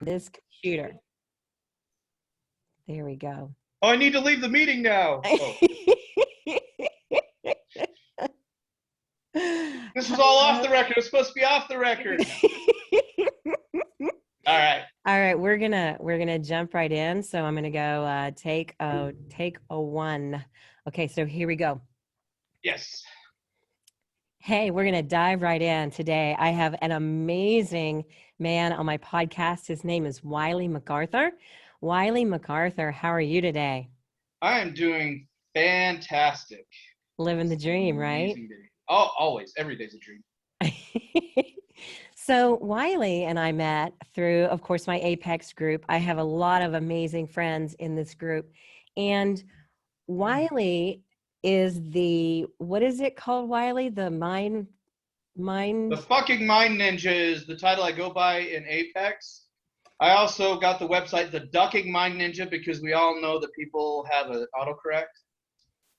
this computer. There we go. Oh, I need to leave the meeting now. Oh. This was all off the record. It was supposed to be off the record. All right. All right, we're gonna jump right in. So I'm gonna go take a one. Okay, so here we go. Yes. Hey, we're gonna dive right in today. I have an amazing man on my podcast. His name is Wiley McArthur. Wiley McArthur, how are you today? I am doing fantastic. Living the dream, right? Day. Oh, always. Every day's a dream. So Wiley and I met through, of course, my Apex group. I have a lot of amazing friends in this group. And Wiley is what is it called, Wiley? The fucking Mind Ninja is the title I go by in Apex. I also got the website, the Ducking Mind Ninja, because we all know that people have an autocorrect.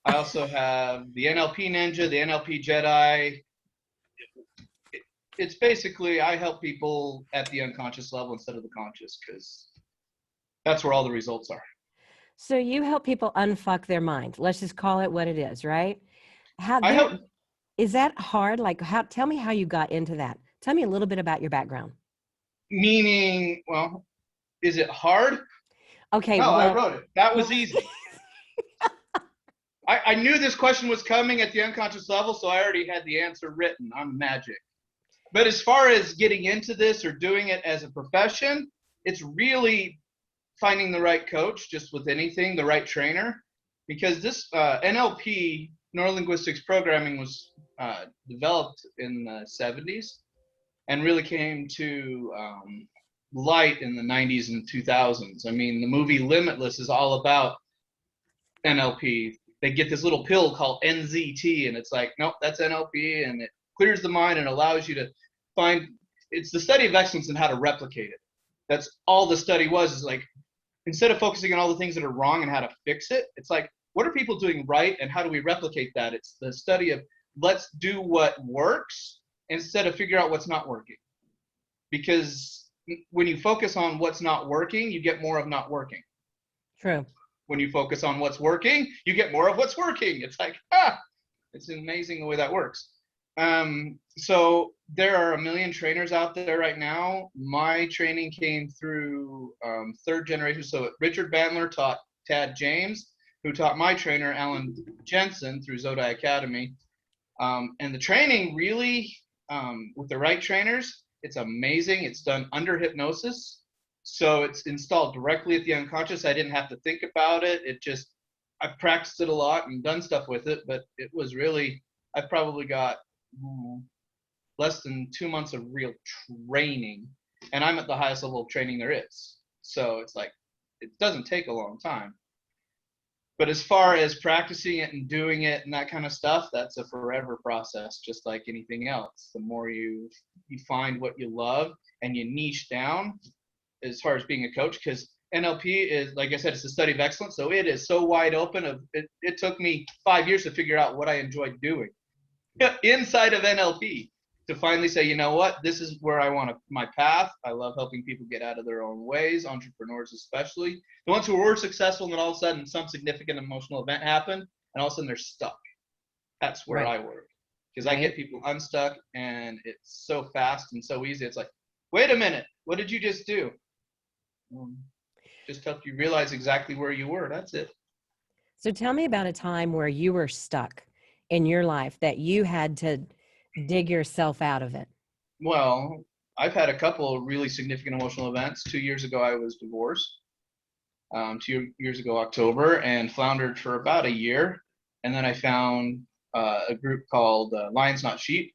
I also have the NLP Ninja, the NLP Jedi. It's basically, I help people at the unconscious level instead of the conscious, because that's where all the results are. So you help people unfuck their mind. Let's just call it what it is, right? Is that hard? Like, tell me how you got into that. Tell me a little bit about your background. Meaning, well, is it hard? Okay. No, I wrote it. That was easy. I knew this question was coming at the unconscious level, so I already had the answer written. I'm magic. But as far as getting into this or doing it as a profession, it's really finding the right coach, just with anything, the right trainer. Because this NLP, Neurolinguistics Programming, was developed in the 70s and really came to light in the 90s and 2000s. I mean, the movie Limitless is all about NLP. They get this little pill called NZT, and it's like, nope, that's NLP, and it clears the mind and allows you to find, it's the study of excellence and how to replicate it. That's all the study was, is like, instead of focusing on all the things that are wrong and how to fix it, it's like, what are people doing right and how do we replicate that? It's the study of, let's do what works instead of figure out what's not working. Because when you focus on what's not working, you get more of not working. True. When you focus on what's working, you get more of what's working. It's like, it's amazing the way that works. So there are a million trainers out there right now. My training came through third generation. So Richard Bandler taught Tad James, who taught my trainer, Alan Jensen, through Zodi Academy. And the training really, with the right trainers, it's amazing. It's done under hypnosis. So it's installed directly at the unconscious. I didn't have to think about it. I've practiced it a lot and done stuff with it, but it was really, I probably got less than 2 months of real training, and I'm at the highest level of training there is. So it's like, it doesn't take a long time. But as far as practicing it and doing it and that kind of stuff, that's a forever process, just like anything else. The more you find what you love and you niche down, as far as being a coach, because NLP is, like I said, it's the study of excellence. So it is so wide open. It took me 5 years to figure out what I enjoyed doing inside of NLP, to finally say, you know what, this is where I want my path. I love helping people get out of their own ways, entrepreneurs especially. The ones who were successful, and then all of a sudden some significant emotional event happened, and all of a sudden they're stuck. That's where I work. Because I get people unstuck, and it's so fast and so easy. It's like, wait a minute, what did you just do? Just help you realize exactly where you were. That's it. So tell me about a time where you were stuck in your life that you had to dig yourself out of it. Well, I've had a couple of really significant emotional events. 2 years ago, I was divorced. 2 years ago, October, and floundered for about a year. And then I found a group called Lions Not Sheep,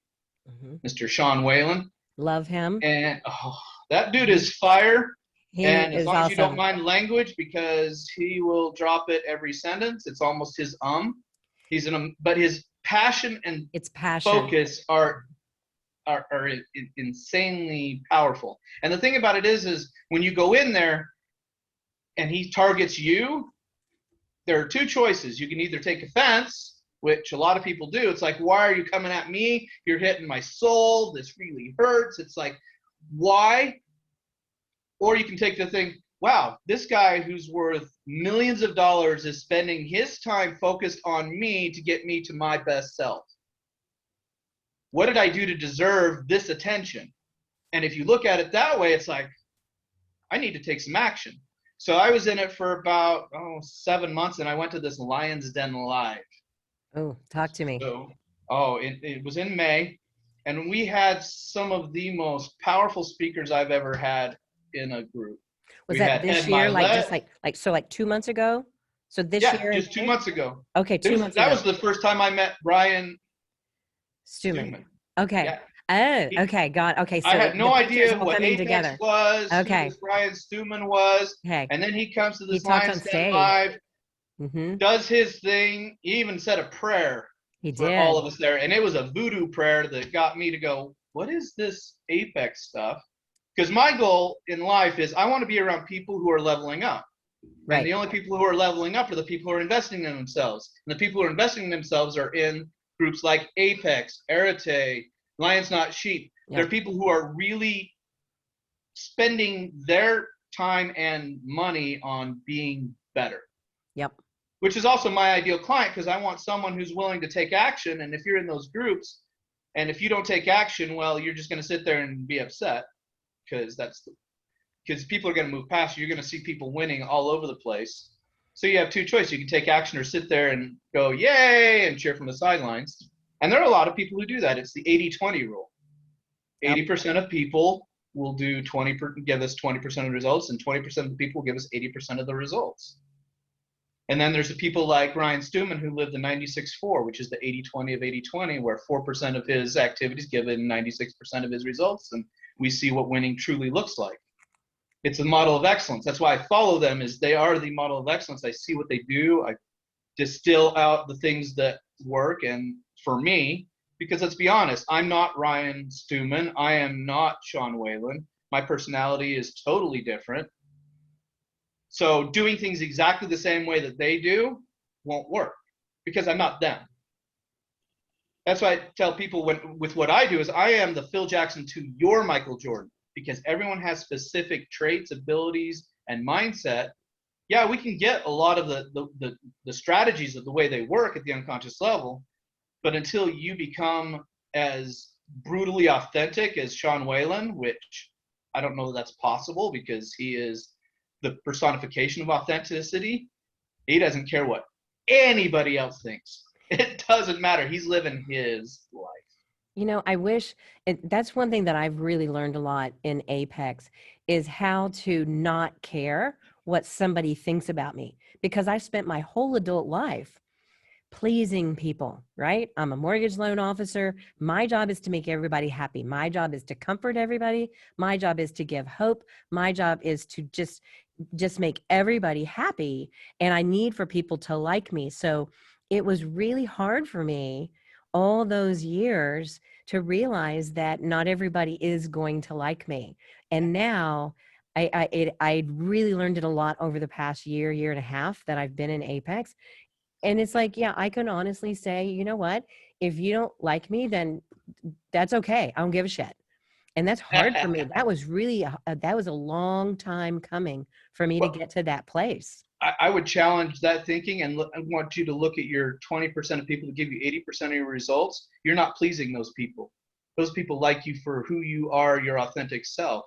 Mr. Sean Whalen. Love him. And that dude is fire. And as long as you don't mind language, because he will drop it every sentence. It's almost his but his passion and focus are insanely powerful. And the thing about it is when you go in there and he targets you, there are two choices. You can either take offense, which a lot of people do. It's like, why are you coming at me? You're hitting my soul. This really hurts. It's like, why? Or you can take the thing, wow, this guy who's worth millions of dollars is spending his time focused on me to get me to my best self. What did I do to deserve this attention? And if you look at it that way, it's like, I need to take some action. So I was in it for about 7 months, and I went to this Lion's Den Live. Oh, talk to me. So, it was in May, and we had some of the most powerful speakers I've ever had in a group. Was We that had this Ed year? Like Milet. just like 2 months ago? So this Yeah, year? just 2 months ago. Okay, 2 months That ago. was the first time I met Brian Stuman. Stuman. Okay. Yeah. Oh, okay. God. Okay. So I had no the picture's idea all what coming Apex together. was, who Okay. this Brian Stuman was. Okay. And then he comes to He this talked on Lions Den stage. Live, Mm-hmm. does his thing. He even said a prayer He for all did. of us there. And it was a voodoo prayer that got me to go, what is this Apex stuff? Because my goal in life is I want to be around people who are leveling up. Right. And the only people who are leveling up are the people who are investing in themselves. And the people who are investing in themselves are in groups like Apex, Arete, Lions Not Sheep. Yep. They're people who are really spending their time and money on being better. Yep. Which is also my ideal client, because I want someone who's willing to take action. And if you're in those groups, and if you don't take action, well, you're just going to sit there and be upset, because people are going to move past you. You're going to see people winning all over the place. So you have two choices. You can take action or sit there and go, yay, and cheer from the sidelines. And there are a lot of people who do that. It's the 80-20 rule. Yep. 80% of people will give us 20% of the results, and 20% of the people will give us 80% of the results. And then there's the people like Ryan Stuman who lived the 96-4, which is the 80-20 of 80-20, where 4% of his activities give in 96% of his results, and we see what winning truly looks like. It's a model of excellence. That's why I follow them, is they are the model of excellence. I see what they do. I distill out the things that work. And for me, because let's be honest, I'm not Ryan Stuman. I am not Sean Whalen. My personality is totally different. So doing things exactly the same way that they do won't work, because I'm not them. That's why I tell people with what I do is I am the Phil Jackson to your Michael Jordan, because everyone has specific traits, abilities, and mindset. Yeah, we can get a lot of the strategies of the way they work at the unconscious level, but until you become as brutally authentic as Sean Whalen, which I don't know that that's possible, because he is the personification of authenticity. He doesn't care what anybody else thinks. It doesn't matter. He's living his life. You know, I wish that's one thing that I've really learned a lot in Apex, is how to not care what somebody thinks about me, because I spent my whole adult life pleasing people, right? I'm a mortgage loan officer. My job is to make everybody happy. My job is to comfort everybody. My job is to give hope. My job is to just make everybody happy. And I need for people to like me. So it was really hard for me all those years to realize that not everybody is going to like me. And now I really learned it a lot over the past year and a half that I've been in Apex. And it's like, yeah, I can honestly say, you know what? If you don't like me, then that's okay. I don't give a shit. And that's hard for me. That was really, that was a long time coming for me to get to that place. I would challenge that thinking, and I want you to look at your 20% of people that give you 80% of your results. You're not pleasing those people. Those people like you for who you are, your authentic self.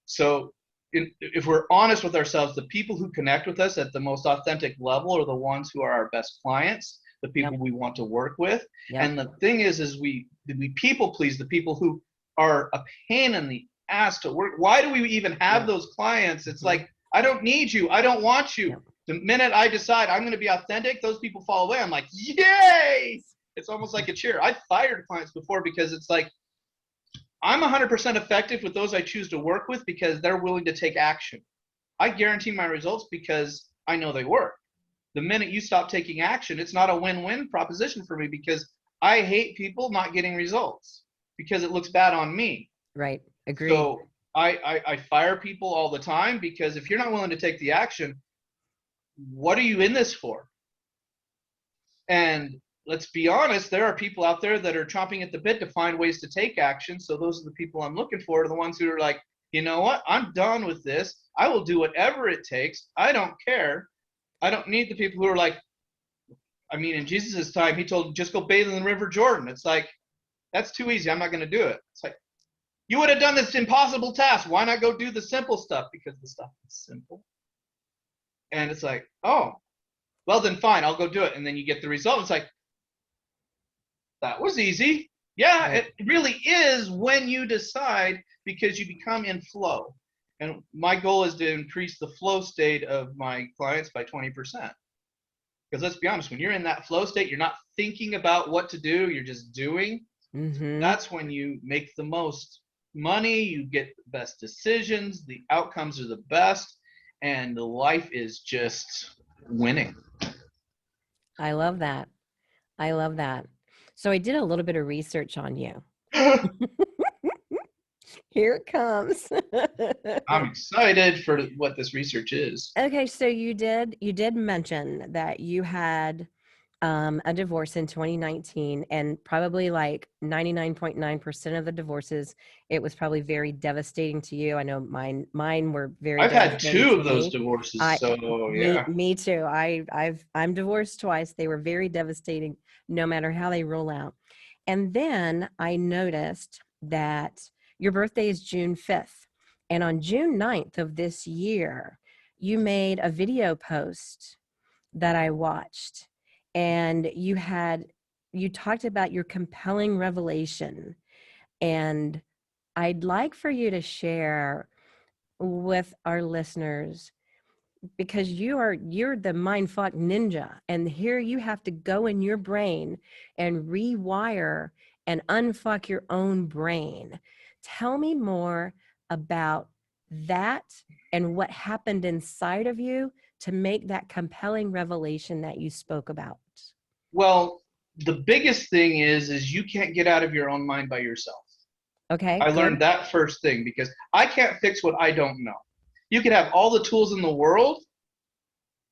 So if we're honest with ourselves, the people who connect with us at the most authentic level are the ones who are our best clients, the people we want to work with. And the thing is we people please the people who are a pain in the ass to work. Why do we even have those clients? It's like, I don't need you. I don't want you. The minute I decide I'm going to be authentic, those people fall away. I'm like, yay! It's almost like a cheer. I've fired clients before, because it's like, I'm 100% effective with those I choose to work with, because they're willing to take action. I guarantee my results because I know they work. The minute you stop taking action, it's not a win-win proposition for me, because I hate people not getting results, because it looks bad on me. Right. Agreed. So I fire people all the time, because if you're not willing to take the action, what are you in this for? And let's be honest, there are people out there that are chomping at the bit to find ways to take action. So those are the people I'm looking for, the ones who are like, you know what? I'm done with this. I will do whatever it takes. I don't care. I don't need the people who are like, I mean, in Jesus' time, he told, just go bathe in the River Jordan. It's like, that's too easy. I'm not going to do it. It's like, you would have done this impossible task. Why not go do the simple stuff? Because the stuff is simple. And it's like, oh, well, then fine, I'll go do it. And then you get the result. It's like, that was easy. Yeah, Right. it really is when you decide, because you become in flow. And my goal is to increase the flow state of my clients by 20%. Because let's be honest, when you're in that flow state, you're not thinking about what to do, you're just doing. Mm-hmm. That's when you make the most money, you get the best decisions, the outcomes are the best, and the life is just winning. I love that. I love that. So I did a little bit of research on you. Here it comes. I'm excited for what this research is. Okay, so you did mention that you had a divorce in 2019, and probably like 99.9% of the divorces, it was probably very devastating to you. I know mine were very I've had devastating 2 to of those me. divorces, I so yeah. me too. I'm divorced twice. They were very devastating, no matter how they roll out. And then I noticed that your birthday is June 5th. And on June 9th of this year, you made a video post that I watched. And you talked about your compelling revelation. And I'd like for you to share with our listeners, because you're the mindfuck ninja, and here you have to go in your brain and rewire and unfuck your own brain. Tell me more about that and what happened inside of you to make that compelling revelation that you spoke about. Well, the biggest thing is you can't get out of your own mind by yourself. Okay, I good. learned that first thing, because I can't fix what I don't know. You could have all the tools in the world,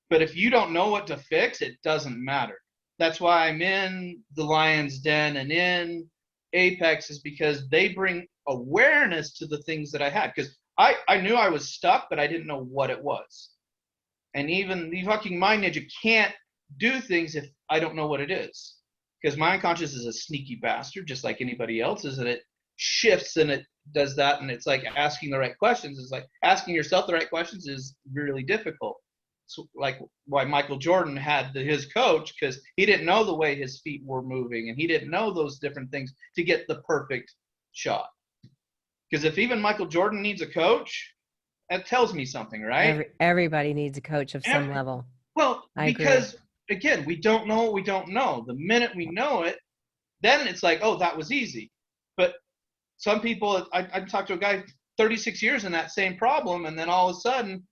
but if you don't know what to fix, it doesn't matter. That's why I'm in the Lion's Den and in Apex, is because they bring awareness to the things that I had. Because I knew I was stuck, but I didn't know what it was. And even the fucking mind ninja can't do things if I don't know what it is. Because my unconscious is a sneaky bastard, just like anybody else's, and it shifts and it does that. And it's like asking the right questions. It's like asking yourself the right questions is really difficult. So like why Michael Jordan had his coach, because he didn't know the way his feet were moving, and he didn't know those different things to get the perfect shot. Because if even Michael Jordan needs a coach, that tells me something, right? Everybody needs a coach of some Every, level. well, I agree. because again, we don't know what we don't know. The minute we know it, then it's like, oh, that was easy. But some people, I talked to a guy 36 years in that same problem, and then all of a sudden,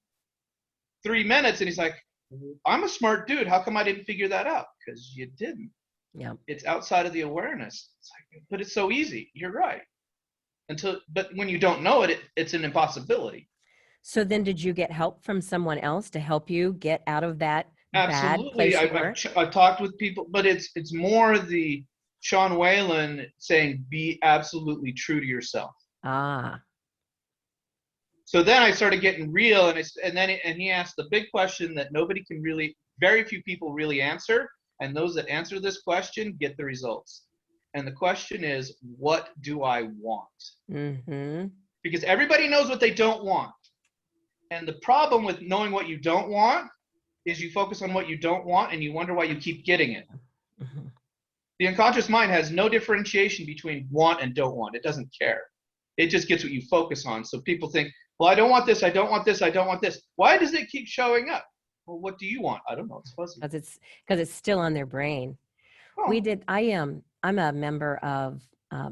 3 minutes, and he's like, I'm a smart dude. How come I didn't figure that out? Because you didn't. Yeah. It's outside of the awareness. It's like, but it's so easy. You're right. But when you don't know it, it's an impossibility. So then did you get help from someone else to help you get out of that bad Absolutely. place you were? I've talked with people, but it's more the Sean Whalen saying, be absolutely true to yourself. Ah. So then I started getting real, and he asked the big question that very few people really answer, and those that answer this question get the results. And the question is, what do I want? Mm-hmm. Because everybody knows what they don't want. And the problem with knowing what you don't want is you focus on what you don't want and you wonder why you keep getting it. Mm-hmm. The unconscious mind has no differentiation between want and don't want. It doesn't care. It just gets what you focus on. So people think, well, I don't want this, I don't want this, I don't want this. Why does it keep showing up? Well, what do you want? I don't know. It's fuzzy. Because it's still on their brain. Oh. I'm a member of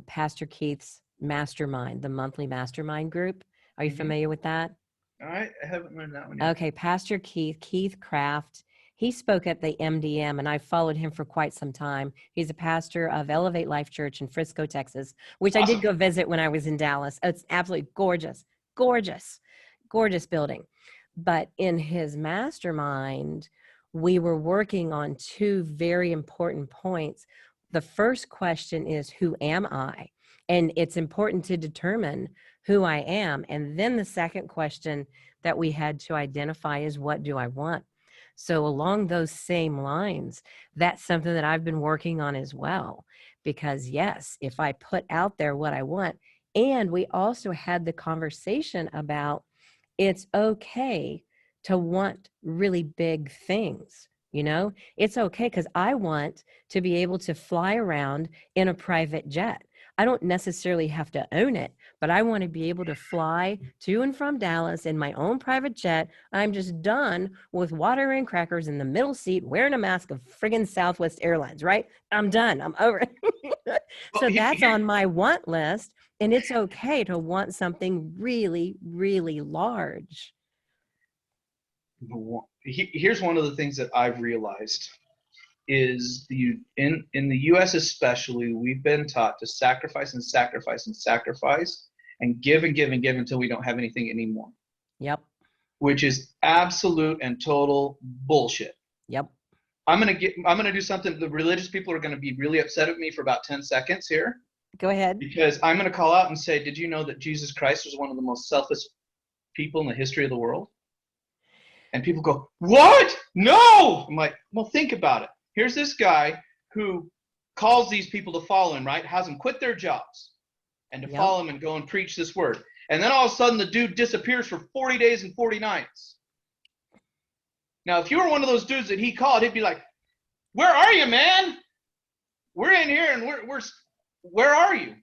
Pastor Keith's mastermind, the monthly mastermind group. Are you familiar with that? All right. I haven't learned that one yet. Okay. Pastor Keith Kraft, he spoke at the MDM, and I followed him for quite some time. He's a pastor of Elevate Life Church in Frisco, Texas, which awesome. I did go visit when I was in Dallas. It's absolutely gorgeous, gorgeous, gorgeous building. But in his mastermind, we were working on 2 very important points. The first question is, who am I? And it's important to determine who I am. And then the second question that we had to identify is, what do I want? So along those same lines, that's something that I've been working on as well. Because yes, if I put out there what I want, and we also had the conversation about it's okay to want really big things. It's okay, because I want to be able to fly around in a private jet. I don't necessarily have to own it, but I want to be able to fly to and from Dallas in my own private jet. I'm just done with water and crackers in the middle seat wearing a mask of friggin' Southwest Airlines, right? I'm done. I'm over it. Well, So that's on my want list, and it's okay to want something really, really large. here's one of the things that I've realized is in the US especially, we've been taught to sacrifice and sacrifice and sacrifice and give and give and give until we don't have anything anymore. Yep. Which is absolute and total bullshit. Yep. I'm gonna do something. The religious people are gonna be really upset at me for about 10 seconds here. Go ahead. Because I'm gonna call out and say, did you know that Jesus Christ was one of the most selfish people in the history of the world? And people go, what? No! I'm like, well, think about it. Here's this guy who calls these people to follow him, right? Has them quit their jobs and to follow him and go and preach this word. And then all of a sudden the dude disappears for 40 days and 40 nights. Now, if you were one of those dudes that he called, he'd be like, where are you, man? We're in here and where are you?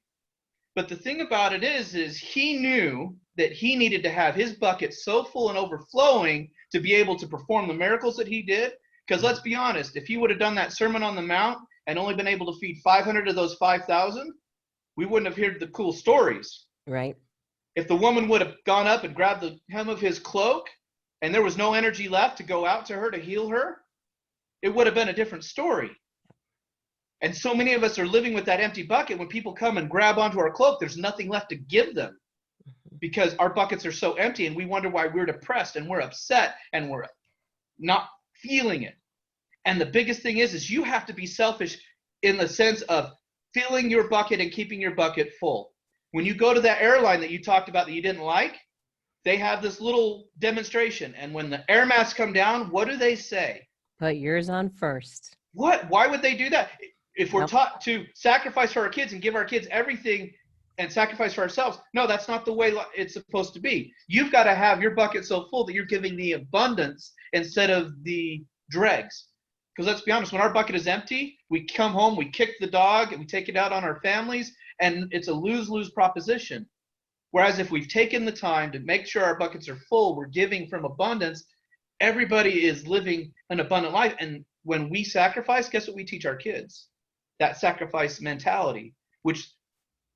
But the thing about it is he knew that he needed to have his bucket so full and overflowing to be able to perform the miracles that he did. Because let's be honest, if he would have done that Sermon on the Mount and only been able to feed 500 of those 5,000, we wouldn't have heard the cool stories. Right. If the woman would have gone up and grabbed the hem of his cloak and there was no energy left to go out to her to heal her, it would have been a different story. And so many of us are living with that empty bucket. When people come and grab onto our cloak, there's nothing left to give them because our buckets are so empty, and we wonder why we're depressed and we're upset and we're not feeling it. And the biggest thing is you have to be selfish in the sense of filling your bucket and keeping your bucket full. When you go to that airline that you talked about that you didn't like, they have this little demonstration. And when the air masks come down, what do they say? Put yours on first. What? Why would they do that? If we're taught to sacrifice for our kids and give our kids everything and sacrifice for ourselves, no, that's not the way it's supposed to be. You've got to have your bucket so full that you're giving the abundance instead of the dregs. Because let's be honest, when our bucket is empty, we come home, we kick the dog, and we take it out on our families, and it's a lose-lose proposition. Whereas if we've taken the time to make sure our buckets are full, we're giving from abundance, everybody is living an abundant life. And when we sacrifice, guess what we teach our kids? That sacrifice mentality, which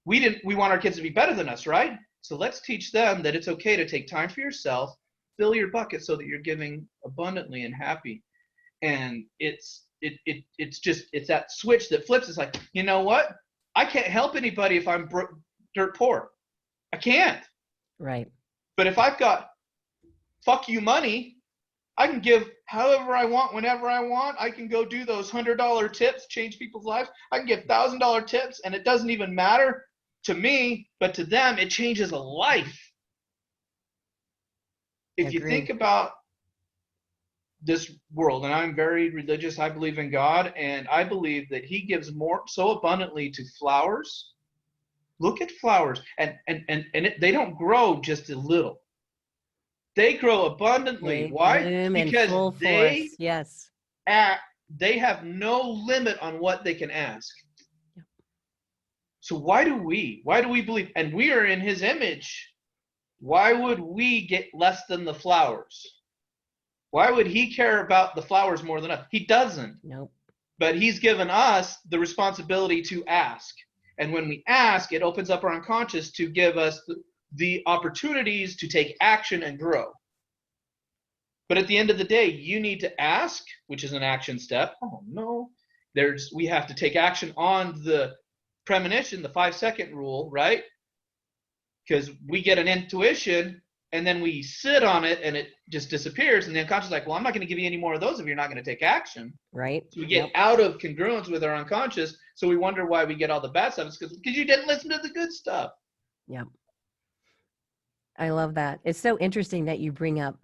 we want our kids to be better than us, right? So let's teach them that it's okay to take time for yourself, fill your bucket so that you're giving abundantly and happy. And it's that switch that flips. It's like, you know what? I can't help anybody if I'm dirt poor. I can't. Right. But if I've got fuck you money, I can give however I want, whenever I want. I can go do those $100 tips, change people's lives. I can give $1,000 tips, and it doesn't even matter to me, but to them, it changes a life. If you think about this world, and I'm very religious, I believe in God, and I believe that he gives more so abundantly to flowers. Look at flowers, and they don't grow just a little. They grow abundantly. Why? Because they have no limit on what they can ask. So why do we believe, and we are in his image, why would we get less than the flowers? Why would he care about the flowers more than us? He doesn't. Nope. But he's given us the responsibility to ask. And when we ask, it opens up our unconscious to give us the opportunities to take action and grow. But at the end of the day, you need to ask, which is an action step. Oh no, we have to take action on the premonition, the 5-second rule, right? Because we get an intuition and then we sit on it and it just disappears. And the unconscious is like, well, I'm not going to give you any more of those if you're not going to take action. Right. So we get out of congruence with our unconscious. So we wonder why we get all the bad stuff. It's because you didn't listen to the good stuff. Yep. I love that. It's so interesting that you bring up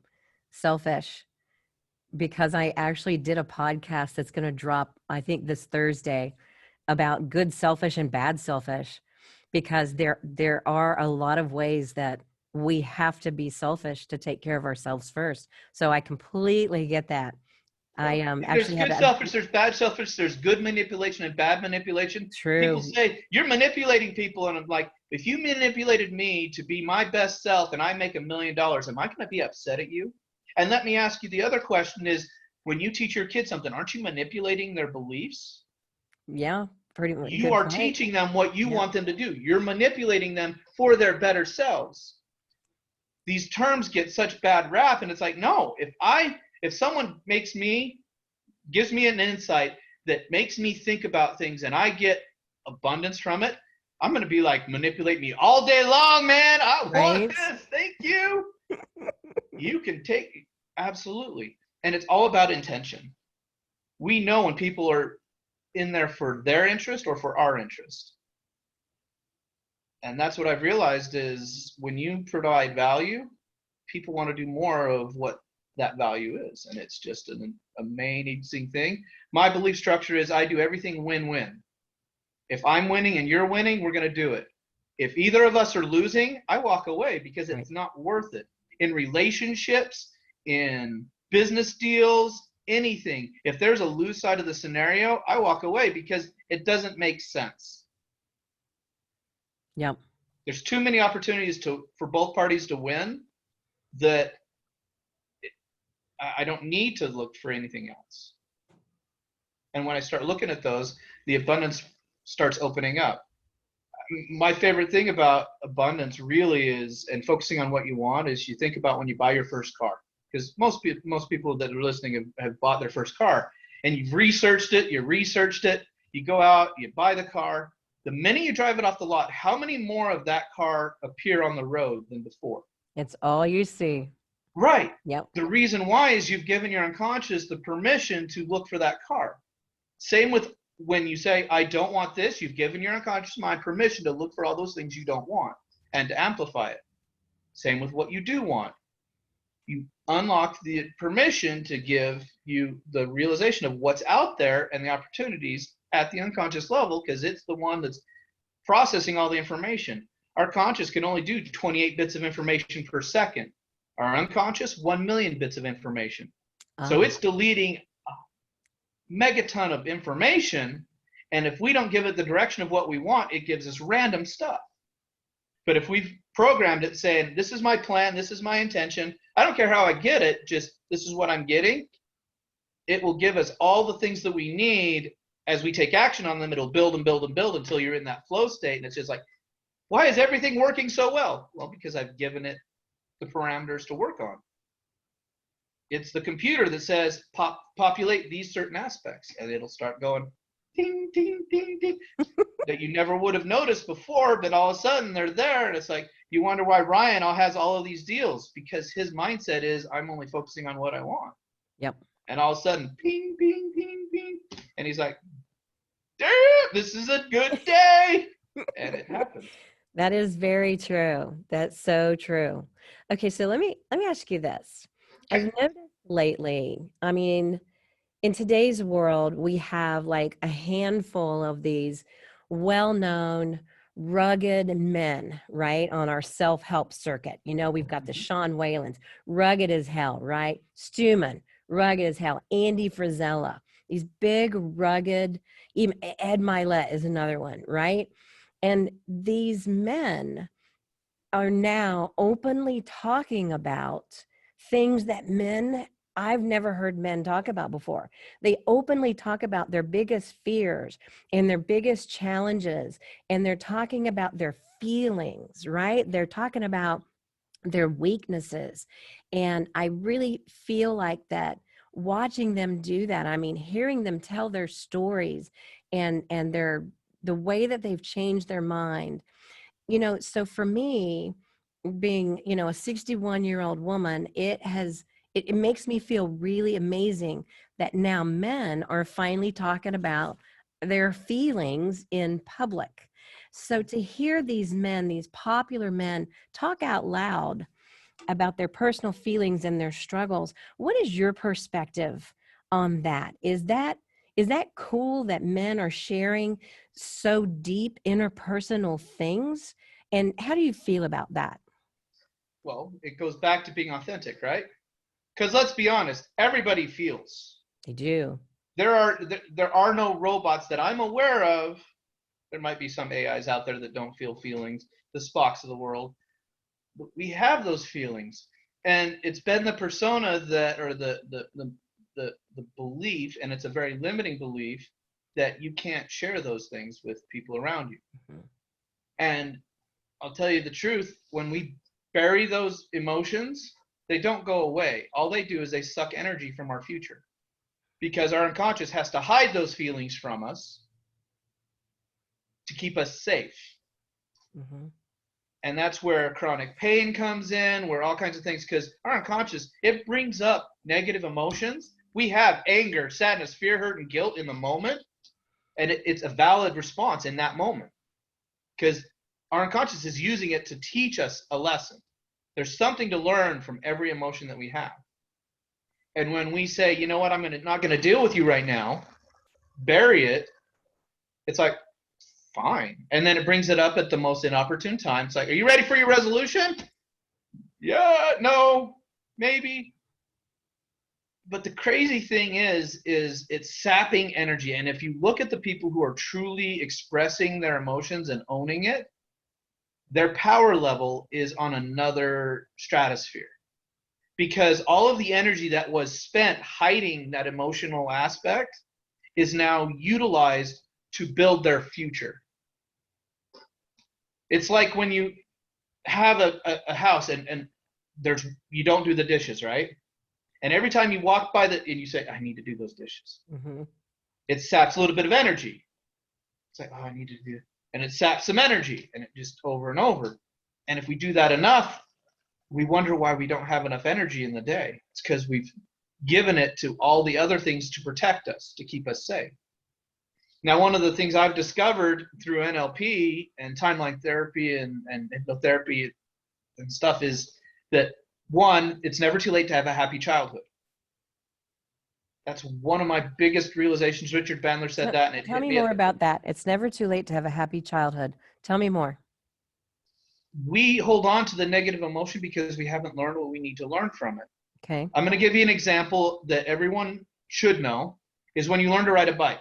selfish, because I actually did a podcast that's going to drop, I think, this Thursday, about good selfish and bad selfish, because there are a lot of ways that we have to be selfish to take care of ourselves first. So I completely get that. I There's actually good had selfish, there's bad selfish, there's good manipulation and bad manipulation. People true, say you're manipulating people, and I'm like, if you manipulated me to be my best self and I make $1 million, am I going to be upset at you? And let me ask you, the other question is, when you teach your kids something, aren't you manipulating their beliefs? yeah, pretty much. You Good are point. teaching them what you Yep. want them to do. You're manipulating them for their better selves. These terms get such bad rap, and it's like, no, if someone gives me an insight that makes me think about things and I get abundance from it, I'm going to be like, manipulate me all day long, man. I want this. Thank you. You can take, absolutely. And it's all about intention. We know when people are in there for their interest or for our interest. And that's what I've realized is when you provide value, people want to do more of what that value is. And it's just an amazing thing. My belief structure is I do everything win-win. If I'm winning and you're winning, we're going to do it. If either of us are losing, I walk away because it's not worth it. In relationships, in business deals, anything, if there's a lose side of the scenario, I walk away because it doesn't make sense. Yep. There's too many opportunities for both parties to win that I don't need to look for anything else. And when I start looking at those, the abundance starts opening up. My favorite thing about abundance really is, and focusing on what you want, is you think about when you buy your first car. Because most people that are listening have bought their first car, and you've researched it, you go out, you buy the car. The minute you drive it off the lot, how many more of that car appear on the road than before? It's all you see. Right. Yep. The reason why is you've given your unconscious the permission to look for that car. Same with when you say, I don't want this, you've given your unconscious mind permission to look for all those things you don't want and to amplify it. Same with what you do want. You unlock the permission to give you the realization of what's out there and the opportunities at the unconscious level, because it's the one that's processing all the information. Our conscious can only do 28 bits of information per second. Our unconscious, 1 million bits of information. So it's deleting a megaton of information, and if we don't give it the direction of what we want, it gives us random stuff. But if we've programmed it saying, this is my plan, this is my intention, I don't care how I get it, just this is what I'm getting, it will give us all the things that we need. As we take action on them, it'll build and build and build until you're in that flow state, and it's just like, why is everything working so well? Well, because I've given it the parameters to work on. It's the computer that says populate these certain aspects, and it'll start going ding ding ding ding that you never would have noticed before, but all of a sudden they're there, and it's like you wonder why Ryan has all of these deals, because his mindset is I'm only focusing on what I want. Yep. And all of a sudden ping ping ping ping, and he's like, damn, this is a good day. And it happens. That is very true. That's so true. Okay, so let me ask you this. I've noticed lately, I mean, in today's world, we have like a handful of these well-known, rugged men, right, on our self-help circuit. You know, we've got the Sean Whalens, rugged as hell, right? Stuman, rugged as hell. Andy Frisella, these big, rugged, even Ed Milet is another one, right? And these men are now openly talking about things that I've never heard men talk about before. They openly talk about their biggest fears and their biggest challenges, and they're talking about their feelings, right? They're talking about their weaknesses. And I really feel like that watching them do that, I mean, hearing them tell their stories and the way that they've changed their mind, you know. So for me, being, you know, a 61-year-old woman, it makes me feel really amazing that now men are finally talking about their feelings in public. So to hear these men, these popular men, talk out loud about their personal feelings and their struggles, what is your perspective on that? Is that cool that men are sharing so deep interpersonal things? And how do you feel about that? Well, it goes back to being authentic, right? Because let's be honest, everybody feels. They do. There are no robots that I'm aware of. There might be some AIs out there that don't feel feelings, the Spocks of the world. But we have those feelings, and it's been the persona that, or the belief, and it's a very limiting belief that you can't share those things with people around you. Mhm. And I'll tell you the truth, when we bury those emotions, they don't go away. All they do is they suck energy from our future, because our unconscious has to hide those feelings from us to keep us safe. Mhm. And that's where chronic pain comes in, where all kinds of things, because our unconscious, it brings up negative emotions. We have anger, sadness, fear, hurt, and guilt in the moment, and it's a valid response in that moment, because our unconscious is using it to teach us a lesson. There's something to learn from every emotion that we have. And when we say, you know what, not going to deal with you right now, bury it, it's like, fine. And then it brings it up at the most inopportune time. It's like, are you ready for your resolution? Yeah, no, maybe. But the crazy thing is it's sapping energy. And if you look at the people who are truly expressing their emotions and owning it, their power level is on another stratosphere. Because all of the energy that was spent hiding that emotional aspect is now utilized to build their future. It's like when you have a house and there's you don't do the dishes, right? And every time you walk by and you say, I need to do those dishes, Mhm. it saps a little bit of energy. It's like, oh, I need to do it. And it saps some energy, and it just over and over. And if we do that enough, we wonder why we don't have enough energy in the day. It's because we've given it to all the other things to protect us, to keep us safe. Now, one of the things I've discovered through NLP and timeline therapy and hypnotherapy and stuff is that, one, it's never too late to have a happy childhood. That's one of my biggest realizations. Richard Bandler said that, and it Tell hit me me more about that. It's never too late to have a happy childhood. Tell me more. We hold on to the negative emotion because we haven't learned what we need to learn from it. Okay. I'm going to give you an example that everyone should know is when you learn to ride a bike.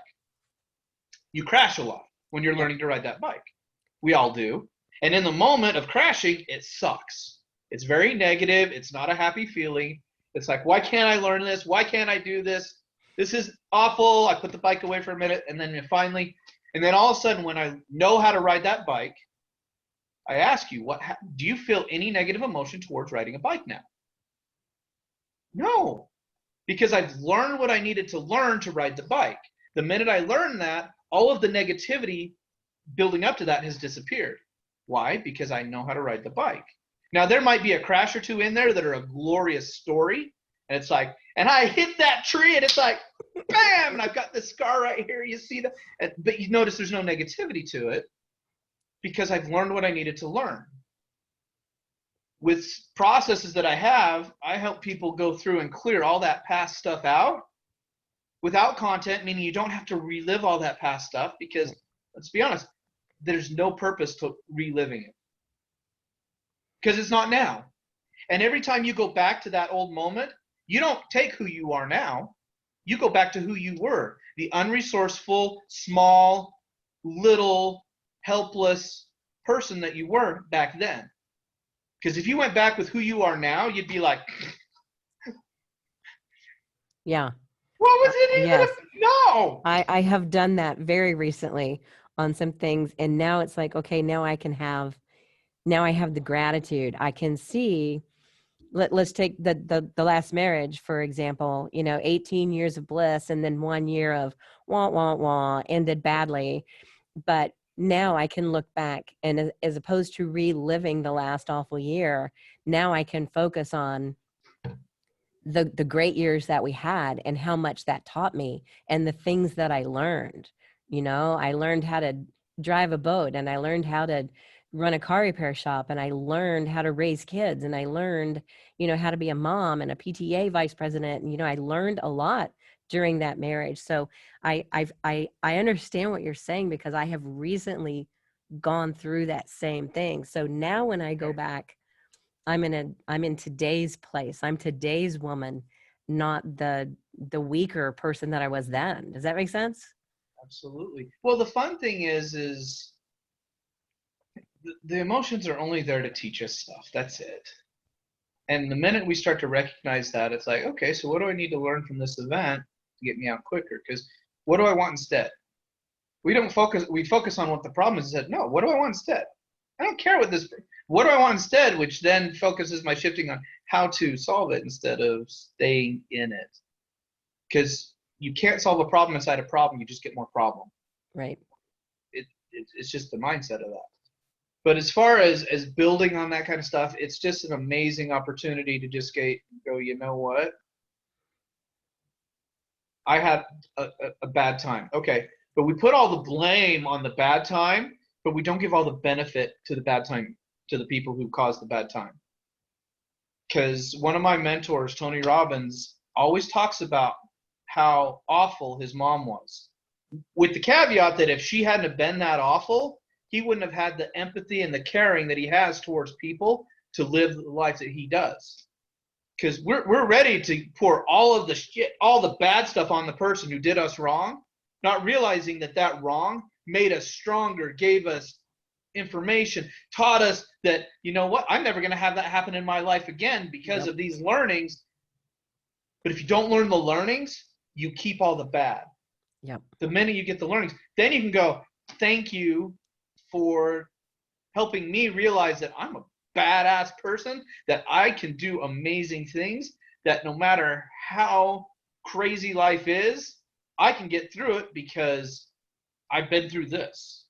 You crash a lot when you're learning to ride that bike. We all do. And in the moment of crashing, it sucks. It's very negative. It's not a happy feeling. It's like, why can't I learn this? Why can't I do this? This is awful. I put the bike away for a minute, and then all of a sudden, when I know how to ride that bike, I ask you, do you feel any negative emotion towards riding a bike now? No, because I've learned what I needed to learn to ride the bike. The minute I learned that, all of the negativity building up to that has disappeared. Why? Because I know how to ride the bike. Now, there might be a crash or two in there that are a glorious story. And it's like, and I hit that tree and it's like, bam, and I've got this scar right here. You see that? But you notice there's no negativity to it because I've learned what I needed to learn. With processes that I help people go through and clear all that past stuff out without content, meaning you don't have to relive all that past stuff because, let's be honest, there's no purpose to reliving it because it's not now. And every time you go back to that old moment, you don't take who you are now. You go back to who you were, the unresourceful, small, little, helpless person that you were back then. Because if you went back with who you are now, you'd be like, Yeah. what was it even? Yes. No. I have done that very recently on some things. And now it's like, okay, now I have the gratitude. I can see, let's take the last marriage, for example, 18 years of bliss and then 1 year of wah, wah, wah ended badly. But now I can look back, and as opposed to reliving the last awful year, now I can focus on the great years that we had and how much that taught me and the things that I learned. I learned how to drive a boat, and I learned how to run a car repair shop, and I learned how to raise kids, and I learned, how to be a mom and a PTA vice president. And, I learned a lot during that marriage. So I understand what you're saying, because I have recently gone through that same thing. So now when I go back, I'm in today's place. I'm today's woman, not the weaker person that I was then. Does that make sense? Absolutely. Well, the fun thing is the emotions are only there to teach us stuff. That's it. And the minute we start to recognize that, it's like, okay, so what do I need to learn from this event to get me out quicker? Because what do I want instead? We focus on what the problem is. No, what do I want instead? I don't care what do I want instead, which then focuses my shifting on how to solve it instead of staying in it. Because you can't solve a problem inside a problem, you just get more problem. Right. It's just the mindset of that. But as far as building on that kind of stuff, it's just an amazing opportunity to just go, you know what? I had a bad time. Okay. But we put all the blame on the bad time, but we don't give all the benefit to the bad time to the people who caused the bad time. Because one of my mentors, Tony Robbins, always talks about how awful his mom was, with the caveat that if she hadn't have been that awful, he wouldn't have had the empathy and the caring that he has towards people to live the life that he does. Because we're ready to pour all of the shit, all the bad stuff on the person who did us wrong, not realizing that wrong made us stronger, gave us information, taught us that, you know what, I'm never going to have that happen in my life again because of these learnings. But if you don't learn the learnings, you keep all the bad. Yep. The minute you get the learnings, then you can go, thank you for helping me realize that I'm a badass person, that I can do amazing things, that no matter how crazy life is, I can get through it because I've been through this,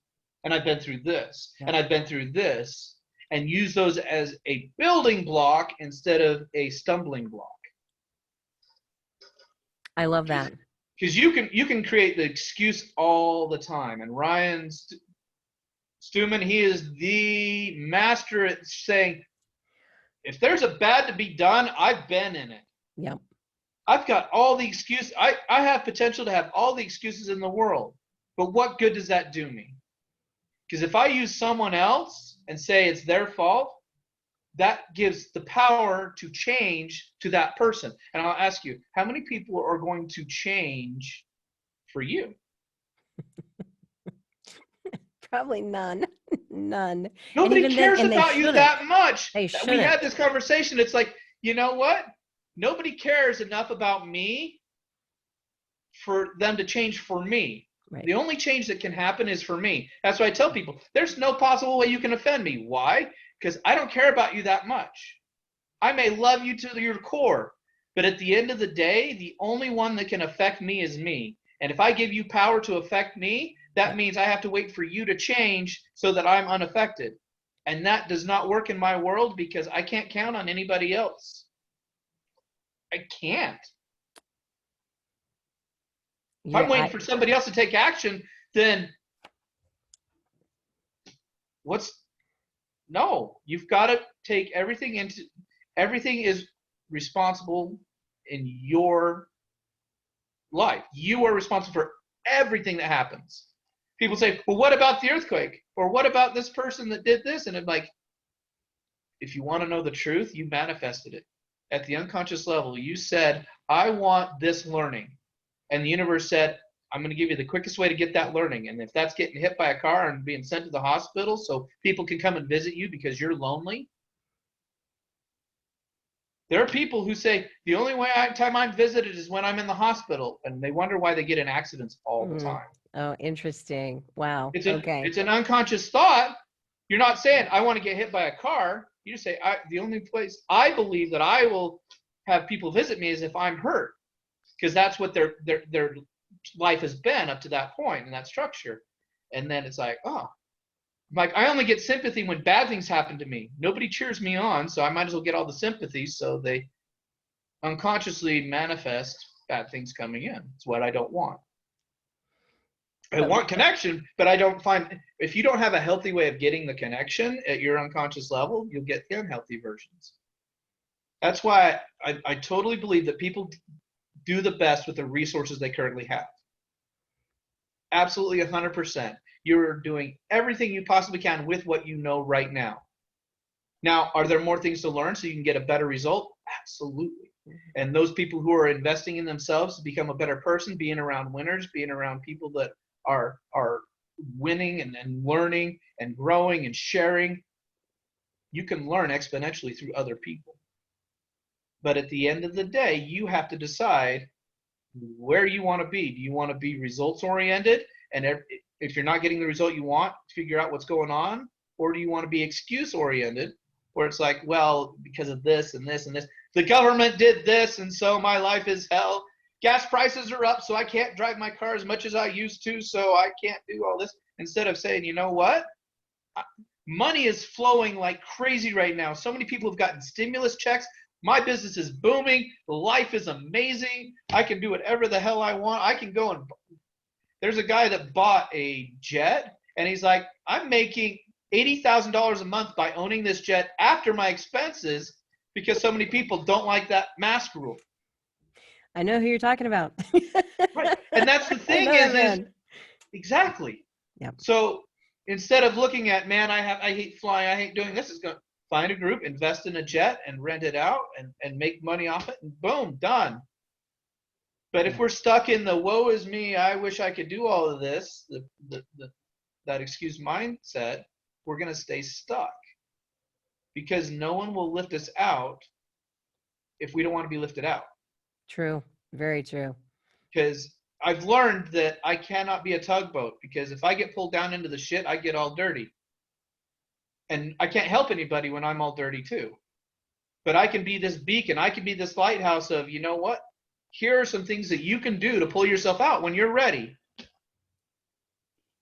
and I've been through this, and I've been through this, and use those as a building block instead of a stumbling block. I love that. Because you can create the excuse all the time. And Ryan Stewman, he is the master at saying, if there's a bad to be done, I've been in it. Yep. I've got all the excuses. I have potential to have all the excuses in the world. But what good does that do me? Because if I use someone else and say it's their fault, that gives the power to change to that person. And I'll ask you, how many people are going to change for you? Probably none. None. Nobody cares about you that much. They shouldn't. We had this conversation. It's like, you know what? Nobody cares enough about me for them to change for me. Right. The only change that can happen is for me. That's why I tell people, there's no possible way you can offend me. Why? Because I don't care about you that much. I may love you to your core, but at the end of the day, the only one that can affect me is me. And if I give you power to affect me, that means I have to wait for you to change so that I'm unaffected. And that does not work in my world because I can't count on anybody else. I can't. If I'm waiting for somebody else to take action, then no, you've got to take everything is responsible in your life. You are responsible for everything that happens. People say, well, what about the earthquake? Or what about this person that did this? And I'm like, if you want to know the truth, you manifested it. At the unconscious level, you said, I want this learning. And the universe said, I'm going to give you the quickest way to get that learning. And if that's getting hit by a car and being sent to the hospital so people can come and visit you because you're lonely. There are people who say, the only time I'm visited is when I'm in the hospital. And they wonder why they get in accidents all the time. Oh, interesting. Wow. It's an unconscious thought. You're not saying, I want to get hit by a car. You just say, the only place I believe that I will have people visit me is if I'm hurt. Because that's what their life has been up to that point in that structure. And then it's like, oh, Like, I only get sympathy when bad things happen to me. Nobody cheers me on, so I might as well get all the sympathy. So they unconsciously manifest bad things coming in. It's what I don't want. I want connection, but I don't find, if you don't have a healthy way of getting the connection at your unconscious level, you'll get the unhealthy versions. That's why I totally believe that people do the best with the resources they currently have. Absolutely 100%. You're doing everything you possibly can with what you know right now. Now, are there more things to learn so you can get a better result? Absolutely. And those people who are investing in themselves to become a better person, being around winners, being around people that are winning and learning and growing and sharing, you can learn exponentially through other people. But at the end of the day, you have to decide where you want to be. Do you want to be results oriented? And if you're not getting the result you want, figure out what's going on. Or do you want to be excuse oriented, where it's like, well, because of this and this and this, the government did this, and so my life is hell. Gas prices are up, so I can't drive my car as much as I used to, so I can't do all this. Instead of saying, you know what? Money is flowing like crazy right now. So many people have gotten stimulus checks. My business is booming. Life is amazing. I can do whatever the hell I want. I can go and there's a guy that bought a jet, and he's like, I'm making $80,000 a month by owning this jet after my expenses because so many people don't like that mask rule. I know who you're talking about. Right. And that's the thing is exactly. Yep. So instead of looking at, man, I hate flying, I hate doing this, is going to find a group, invest in a jet and rent it out and make money off it, and boom, done. But if we're stuck in the woe is me, I wish I could do all of this, that excuse mindset, we're going to stay stuck because no one will lift us out if we don't want to be lifted out. True. Very true. Because I've learned that I cannot be a tugboat, because if I get pulled down into the shit, I get all dirty. And I can't help anybody when I'm all dirty too. But I can be this beacon. I can be this lighthouse of, you know what? Here are some things that you can do to pull yourself out when you're ready.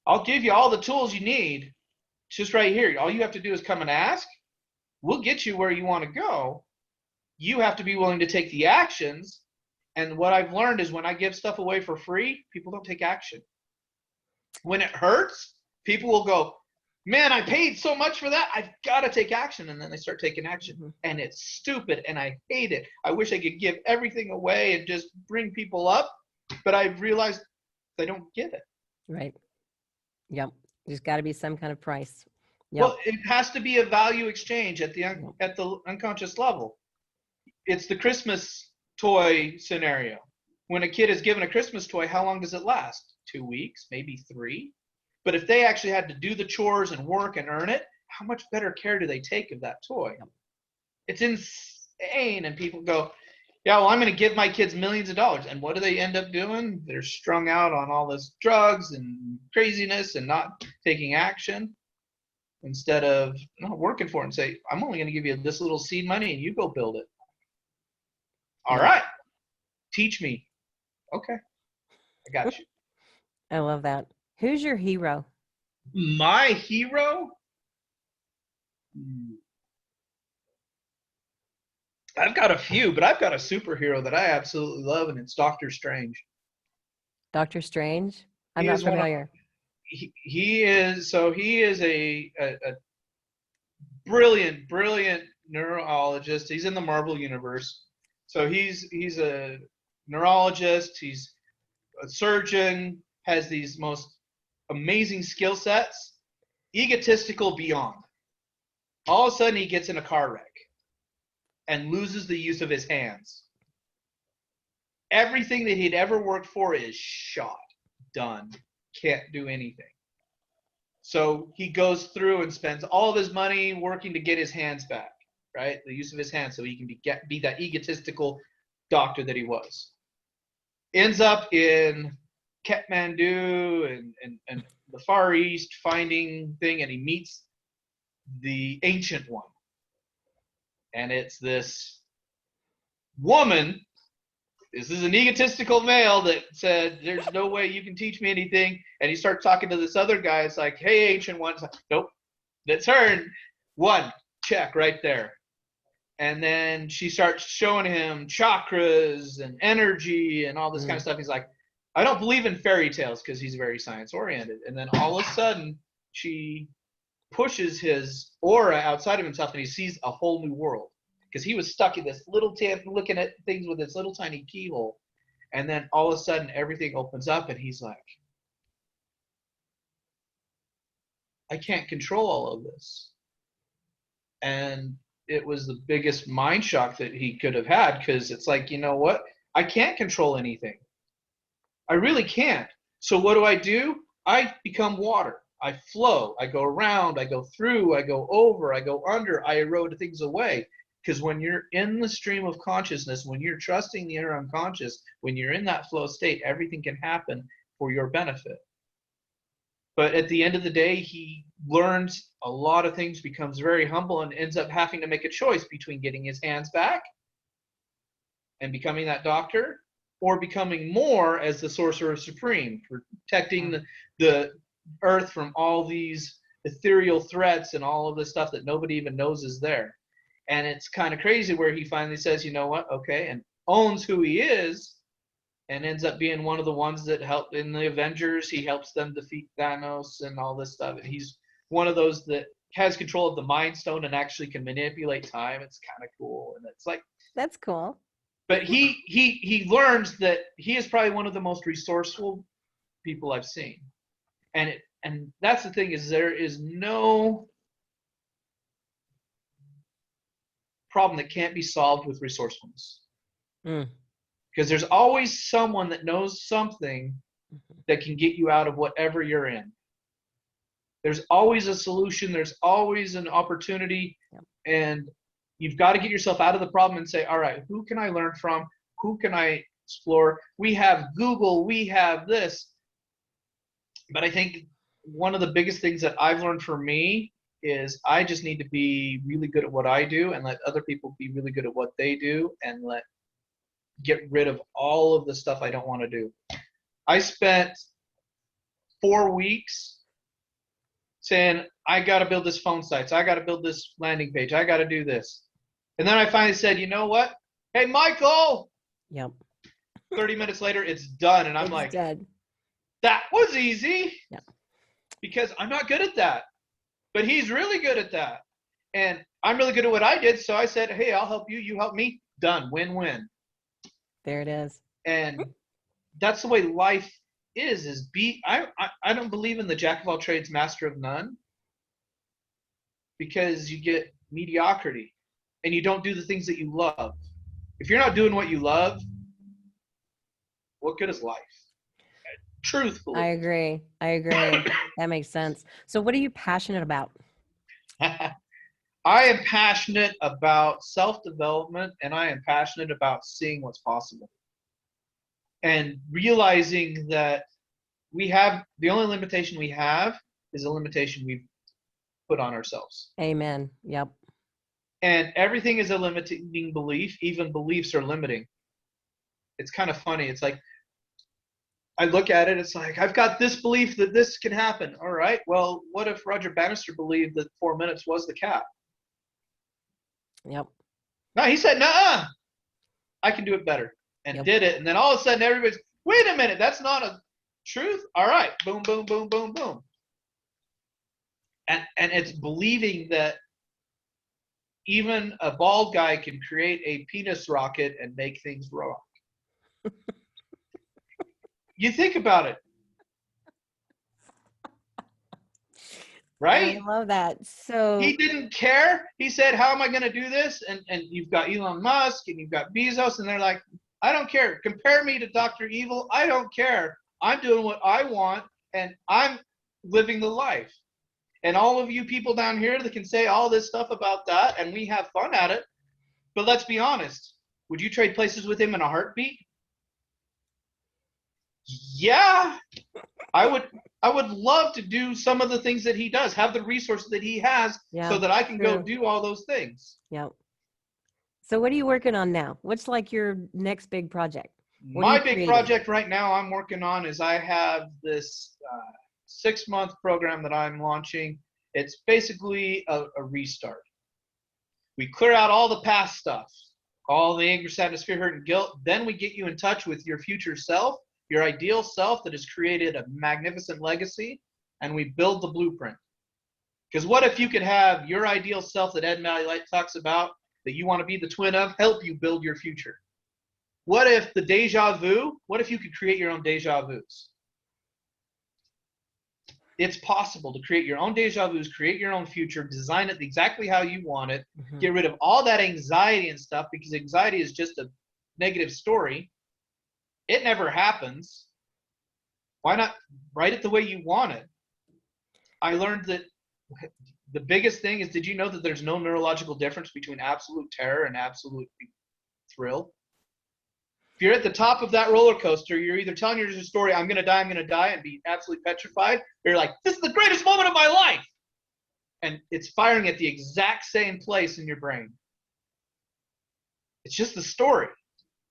I'll give you all the tools you need. It's just right here. All you have to do is come and ask. We'll get you where you want to go. You have to be willing to take the actions. And what I've learned is when I give stuff away for free, people don't take action. When it hurts, people will go, man, I paid so much for that. I've got to take action. And then they start taking action. Mm-hmm. And it's stupid. And I hate it. I wish I could give everything away and just bring people up. But I've realized they don't get it. Right. Yep. There's got to be some kind of price. Yep. Well, it has to be a value exchange at the unconscious level. It's the Christmas toy scenario. When a kid is given a Christmas toy, how long does it last? 2 weeks, maybe 3. But if they actually had to do the chores and work and earn it, how much better care do they take of that toy? It's insane. And people go, yeah, well, I'm going to give my kids millions of dollars. And what do they end up doing? They're strung out on all this drugs and craziness and not taking action, instead of working for it and say, I'm only going to give you this little seed money and you go build it. All right. Teach me. Okay. I got you. I love that. Who's your hero? My hero? I've got a few, but I've got a superhero that I absolutely love, and it's Doctor Strange. Doctor Strange? I'm not familiar. He is a brilliant neurologist. He's in the Marvel universe. So he's a neurologist, he's a surgeon, has these most amazing skill sets, egotistical beyond. All of a sudden he gets in a car wreck and loses the use of his hands. Everything that he'd ever worked for is shot, done, can't do anything. So he goes through and spends all of his money working to get his hands back. Right, the use of his hands, so he can be that egotistical doctor that he was. Ends up in Kathmandu and the Far East finding thing, and he meets the Ancient One. And it's this woman. This is an egotistical male that said, there's no way you can teach me anything. And he starts talking to this other guy. It's like, hey, Ancient One. It's like, nope, That's her. And one, check right there. And then she starts showing him chakras and energy and all this kind of stuff. He's like, I don't believe in fairy tales, because he's very science oriented. And then all of a sudden she pushes his aura outside of himself, and he sees a whole new world, because he was stuck in this little tip looking at things with this little tiny keyhole. And then all of a sudden everything opens up, and he's like, I can't control all of this. And it was the biggest mind shock that he could have had, because it's like, you know what? I can't control anything. I really can't. So what do? I become water. I flow. I go around. I go through. I go over. I go under. I erode things away. Because when you're in the stream of consciousness, when you're trusting the inner unconscious, when you're in that flow state, everything can happen for your benefit. But at the end of the day, he learns a lot of things, becomes very humble, and ends up having to make a choice between getting his hands back and becoming that doctor, or becoming more as the Sorcerer Supreme, protecting the earth from all these ethereal threats and all of this stuff that nobody even knows is there. And it's kind of crazy where he finally says, you know what, okay, and owns who he is, and ends up being one of the ones that helped in the Avengers. He helps them defeat Thanos and all this stuff. And he's one of those that has control of the Mind Stone and actually can manipulate time. It's kind of cool. And it's like, That's cool. but he learns that he is probably one of the most resourceful people I've seen. And that's the thing, is there is no problem that can't be solved with resourcefulness. Because there's always someone that knows something that can get you out of whatever you're in. There's always a solution. There's always an opportunity. Yep. And you've got to get yourself out of the problem and say, all right, who can I learn from? Who can I explore? We have Google. We have this. But I think one of the biggest things that I've learned for me is I just need to be really good at what I do, and let other people be really good at what they do, and get rid of all of the stuff I don't want to do. I spent 4 weeks saying, I got to build this phone site. So I got to build this landing page. I got to do this. And then I finally said, you know what? Hey, Michael. Yep. 30 minutes later, it's done. And I'm It's like, dead. That was easy. Yeah. Because I'm not good at that. But he's really good at that. And I'm really good at what I did. So I said, hey, I'll help you. You help me. Done. Win-win. There it is. And that's the way life is I don't believe in the jack of all trades, master of none, because you get mediocrity and you don't do the things that you love. If you're not doing what you love, what good is life? Truthfully. I agree. That makes sense. So what are you passionate about? I am passionate about self-development, and I am passionate about seeing what's possible. And realizing that the only limitation we have is a limitation we've put on ourselves. Amen. Yep. And everything is a limiting belief. Even beliefs are limiting. It's kind of funny. It's like, I look at it, it's like, I've got this belief that this can happen. All right, well, what if Roger Bannister believed that 4 minutes was the cap? Yep. No, he said, nah, I can do it better. And did it. And then all of a sudden, everybody's, wait a minute, that's not a truth? All right, boom, boom, boom, boom, boom. And it's believing that even a bald guy can create a penis rocket and make things rock. You think about it. Right? I love that. So he didn't care. He said, how am I going to do this? And you've got Elon Musk and you've got Bezos, and they're like, I don't care. Compare me to Dr. Evil. I don't care. I'm doing what I want, and I'm living the life. And all of you people down here that can say all this stuff about that, and we have fun at it. But let's be honest. Would you trade places with him in a heartbeat? Yeah. I would love to do some of the things that he does, have the resources that he has, so that I can go do all those things. Yep. So what are you working on now? What's like your next big project? My big project right now I'm working on is I have this 6-month program that I'm launching, It's basically a restart. We clear out all the past stuff, all the anger, sadness, fear, hurt, and guilt. Then we get you in touch with your future self, your ideal self that has created a magnificent legacy, and we build the blueprint. Because what if you could have your ideal self that Ed Malley talks about, that you want to be the twin of, help you build your future? What if the deja vu, what if you could create your own deja vus? It's possible to create your own deja vus, create your own future, design it exactly how you want it, get rid of all that anxiety and stuff, because anxiety is just a negative story. It never happens. Why not write it the way you want it? I learned that the biggest thing is, did you know that there's no neurological difference between absolute terror and absolute thrill? If you're at the top of that roller coaster, you're either telling your story, I'm going to die, and be absolutely petrified, or you're like, this is the greatest moment of my life. And it's firing at the exact same place in your brain. It's just the story.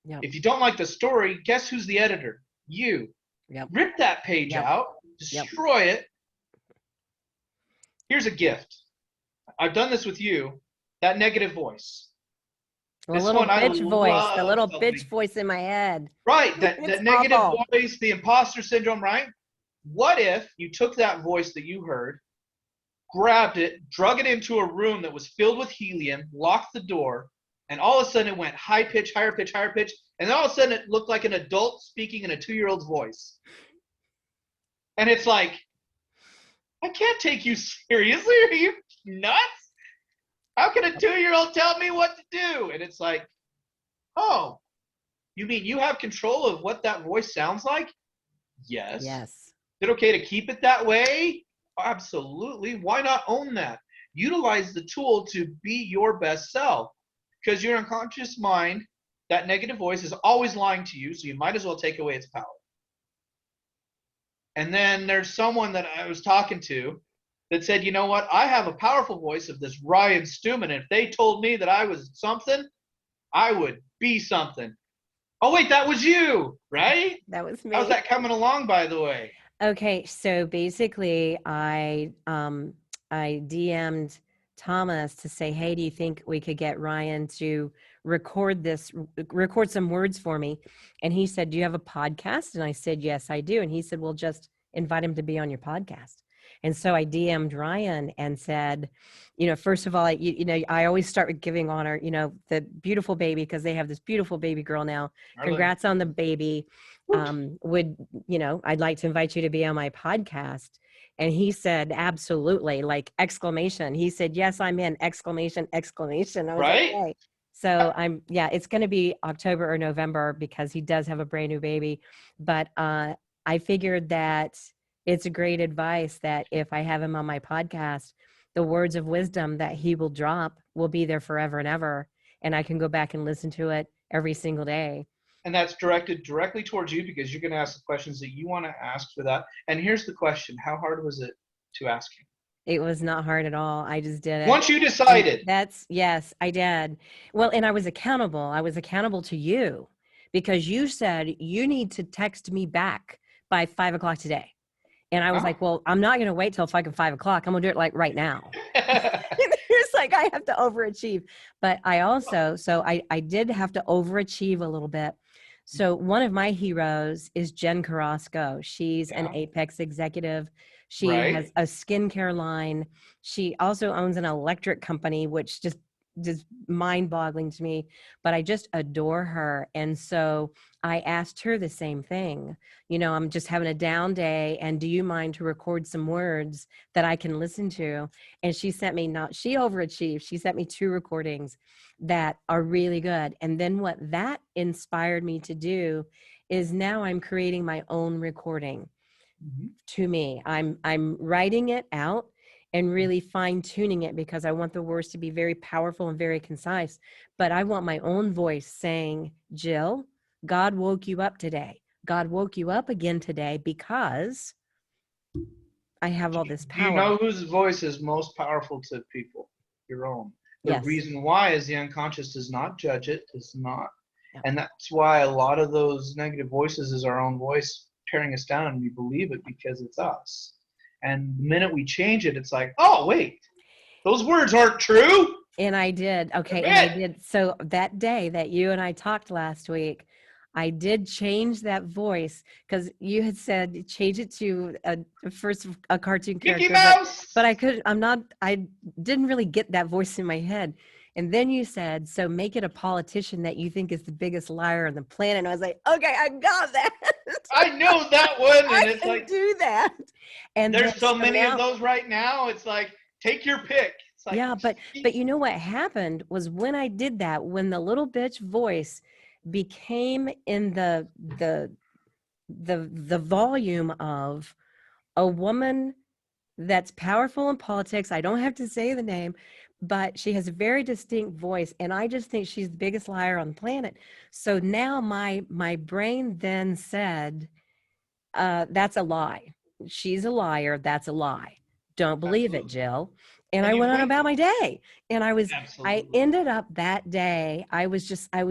Yep. If you don't like the story, guess who's the editor? You. Yep. Rip that page out, destroy it. Here's a gift. I've done this with you. That negative voice. The little bitch voice, the little bitch voice in my head. Right, that negative voice, the imposter syndrome, right? What if you took that voice that you heard, grabbed it, drug it into a room that was filled with helium, locked the door, and all of a sudden it went high pitch, higher pitch, higher pitch, and then all of a sudden it looked like an adult speaking in a 2-year-old's voice. And it's like, I can't take you seriously. Are you nuts? How can a 2-year-old tell me what to do? And it's like, oh, you mean you have control of what that voice sounds like? Yes. Yes. Is it okay to keep it that way? Absolutely. Why not own that? Utilize the tool to be your best self, because your unconscious mind, that negative voice, is always lying to you, so you might as well take away its power. And then there's someone that I was talking to that said, you know what, I have a powerful voice of this Ryan Stewman, and if they told me that I was something, I would be something. Oh, wait, that was you, right? That was me. How's that coming along, by the way? Okay, so basically I DM'd Thomas to say, hey, do you think we could get Ryan to record some words for me? And he said, do you have a podcast? And I said, yes, I do. And he said, well, just invite him to be on your podcast. And so I DM'd Ryan and said, first of all, I always start with giving honor, the beautiful baby, because they have this beautiful baby girl now. Congrats on the baby. I'd like to invite you to be on my podcast. And he said, absolutely, like exclamation. He said, yes, I'm in, exclamation, exclamation. I was right? Like, hey. So it's going to be October or November, because he does have a brand new baby. But I figured that it's a great advice that if I have him on my podcast, the words of wisdom that he will drop will be there forever and ever. And I can go back and listen to it every single day. And that's directed directly towards you, because you're going to ask the questions that you want to ask for that. And here's the question. How hard was it to ask him? It was not hard at all. I just did it. Once you decided. Yes, I did. Well, and I was accountable. I was accountable to you, because you said you need to text me back by 5 o'clock today. And I was like, well, I'm not going to wait till fucking 5 o'clock. I'm going to do it like right now. It's like, I have to overachieve. But I also, I did have to overachieve a little bit. So one of my heroes is Jen Carrasco. She's an Apex executive. She has a skincare line. She also owns an electric company, which just mind-boggling to me, but I just adore her. And so I asked her the same thing. I'm just having a down day, and do you mind to record some words that I can listen to? And she sent me, she overachieved. She sent me 2 recordings that are really good. And then what that inspired me to do is now I'm creating my own recording. To me, I'm writing it out and really fine tuning it, because I want the words to be very powerful and very concise. But I want my own voice saying, Jill, God woke you up today. God woke you up again today, because I have all this power. Do you know whose voice is most powerful to people? Your own. The reason why is the unconscious does not judge it, does not. Yeah. And that's why a lot of those negative voices is our own voice tearing us down, and we believe it because it's us. And the minute we change it, it's like, oh, wait, those words aren't true. And I did. Okay. And I Admit. did. So that day that you and I talked last week, I did change that voice because you had said change it to a cartoon Mickey character, Mouse. but I didn't really get that voice in my head. And then you said, so make it a politician that you think is the biggest liar on the planet. And I was like, okay, I got that. I know that one, I and it's can like do that. And there's then, so so many of now, those right now. It's like take your pick. It's like yeah, but you know what happened was when I did that, when the little bitch voice became in the volume of a woman that's powerful in politics. I don't have to say the name, but she has a very distinct voice, and I just think she's the biggest liar on the planet. So now my brain then said, that's a lie. She's a liar. That's a lie. Don't believe it, absolutely, Jill. And and I you went on went about my day. And I absolutely. ended up that day. I was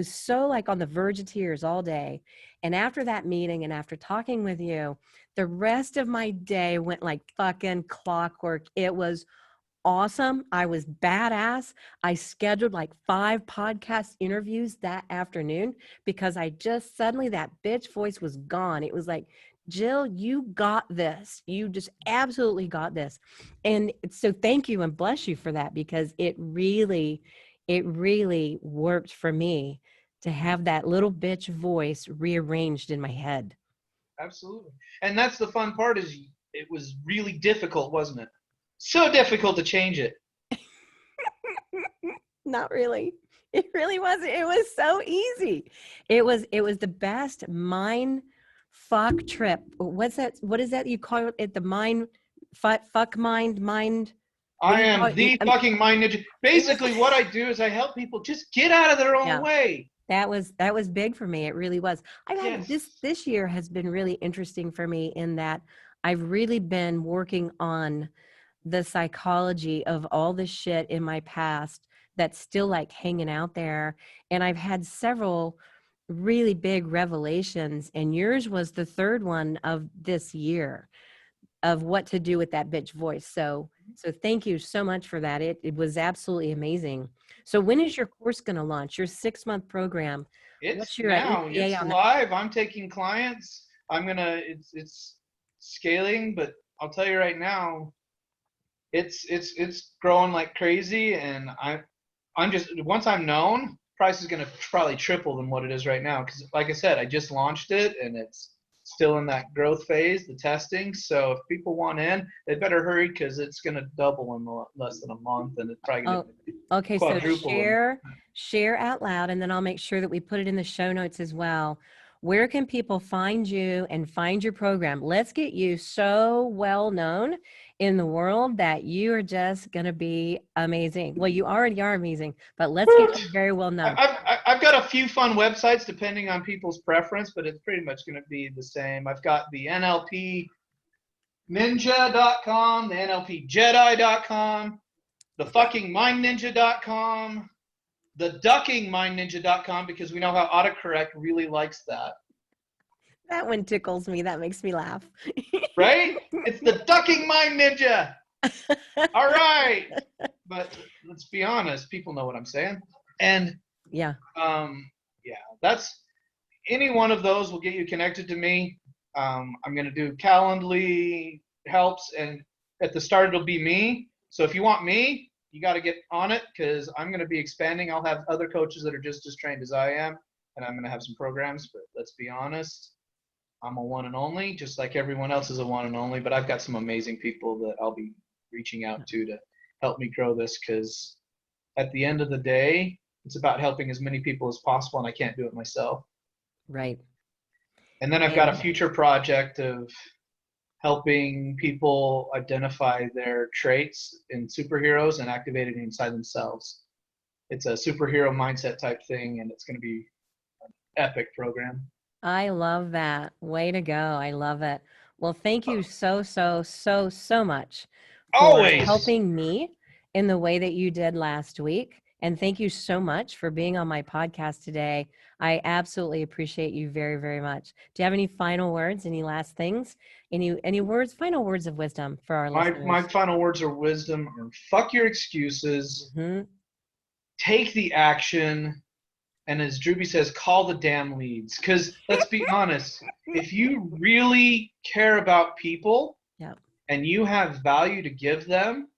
so like on the verge of tears all day. And after that meeting and after talking with you, the rest of my day went like fucking clockwork. It was awesome. I was badass. I scheduled like 5 podcast interviews that afternoon because I just suddenly that bitch voice was gone. It was like, Jill, you got this. You just absolutely got this. And so thank you and bless you for that because it really worked for me to have that little bitch voice rearranged in my head. Absolutely. And that's the fun part is it was really difficult, wasn't it? So difficult to change it. Not really. It really wasn't. It was so easy. It was the best mind fuck trip. What's that? What is that you call it? The mind fuck mind. What do I you call am it? the fucking mind ninja. It was Basically, what I do is I help people just get out of their own yeah. way. That was big for me. It really was. I've had Yes. this year has been really interesting for me in that I've really been working on the psychology of all the shit in my past that's still like hanging out there. And I've had several really big revelations, and yours was the third one of this year of what to do with that bitch voice. So thank you so much for that. It was absolutely amazing. So when is your course going to launch? Your 6-month program? It's What's your now. ETA It's on that? live. I'm taking clients. It's scaling, but I'll tell you right now, it's growing like crazy, and I'm just once I'm known, price is gonna probably triple than what it is right now. Because like I said, I just launched it, and it's still in that growth phase, the testing. So if people want in, they better hurry because it's gonna double in less than a month, and it's probably gonna Oh, okay. So quadruple in. share out loud, and then I'll make sure that we put it in the show notes as well. Where can people find you and find your program? Let's get you so well known in the world that you are just going to be amazing. Well, you already are amazing, but let's get you very well known. I've got a few fun websites depending on people's preference, but it's pretty much going to be the same. I've got the NLP ninja.com, the NLP Jedi.com, the fucking mindninja.com, the duckingmindninja.com, because we know how autocorrect really likes that. That one tickles me. That makes me laugh. Right? It's the ducking mind ninja. All right. But let's be honest, people know what I'm saying. And yeah. yeah, that's any one of those will get you connected to me. I'm going to do Calendly helps, and at the start it'll be me. So if you want me, you got to get on it because I'm going to be expanding. I'll have other coaches that are just as trained as I am, and I'm going to have some programs. But let's be honest, I'm a one and only, just like everyone else is a one and only. But I've got some amazing people that I'll be reaching out to help me grow this, because at the end of the day, it's about helping as many people as possible, and I can't do it myself. Right. And then I've got a future project of helping people identify their traits in superheroes and activate it inside themselves. It's a superhero mindset type thing, and it's going to be an epic program. I love that. Way to go. I love it. Well, thank you so much for Always. helping me in the way that you did last week. And thank you so much for being on my podcast today. I absolutely appreciate you very, very much. Do you have any final words, any last things, any words, final words of wisdom for our My listeners? final words of wisdom are fuck your excuses, Hmm. take the action, and as Drewby says, call the damn leads. Because let's be honest, if you really care about people Yep. and you have value to give them,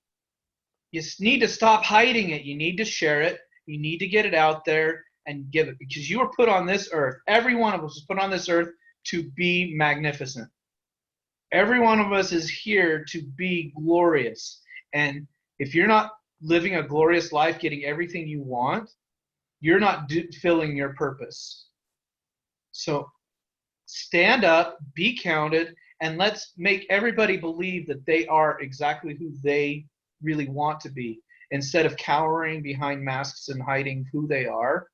you need to stop hiding it. You need to share it. You need to get it out there and give it, because you were put on this earth. Every one of us was put on this earth to be magnificent. Every one of us is here to be glorious. And if you're not living a glorious life, getting everything you want, you're not filling your purpose. So stand up, be counted, and let's make everybody believe that they are exactly who they really want to be, instead of cowering behind masks and hiding who they are.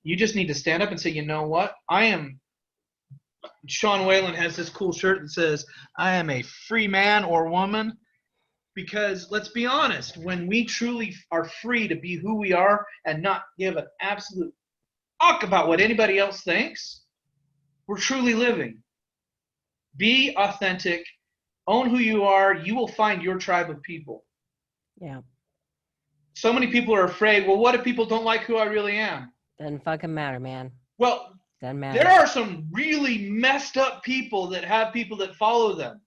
You just need to stand up and say, you know what? Sean Whalen has this cool shirt that says, I am a free man or woman. Because let's be honest, when we truly are free to be who we are and not give an absolute fuck about what anybody else thinks, we're truly living. Be authentic, own who you are. You will find your tribe of people. Yeah. So many people are afraid, well, what if people don't like who I really am? Doesn't fucking matter, man. Well, Doesn't matter. there are some really messed up people that have people that follow them.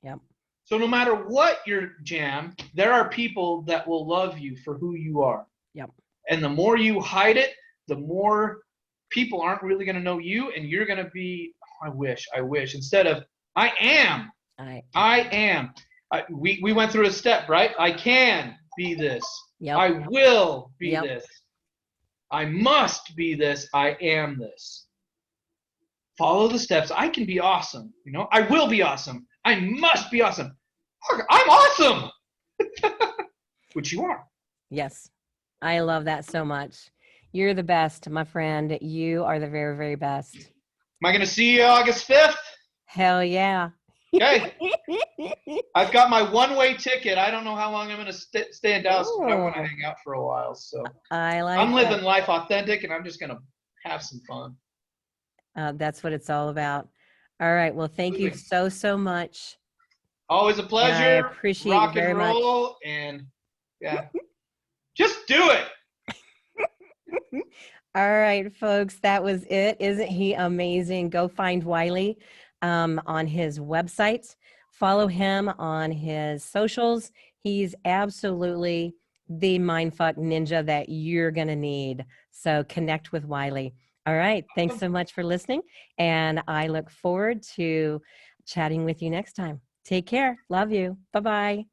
Yep. So no matter what your jam, there are people that will love you for who you are. Yep. And the more you hide it, the more people aren't really going to know you, and you're going to be, oh, I wish, instead of, I am. We went through a step, right? I can be this. Yep. I will be Yep. this. I must be this. I am this. Follow the steps. I can be awesome. I will be awesome. I must be awesome. I'm awesome. Which you are. Yes. I love that so much. You're the best, my friend. You are the very, very best. Am I going to see you August 5th? Hell yeah. Okay. I've got my one-way ticket. I don't know how long I'm going to stay in Dallas, but I want to hang out for a while. So I'm living life authentic, and I'm just going to have some fun. That's what it's all about. All right. Well, thank you so, so much. Always a pleasure. I appreciate rock it very and roll much. And yeah, just do it. All right, folks, that was it. Isn't he amazing? Go find Wiley on his website. Follow him on his socials. He's absolutely the mindfuck ninja that you're going to need. So connect with Wiley. All right. Thanks so much for listening. And I look forward to chatting with you next time. Take care. Love you. Bye-bye.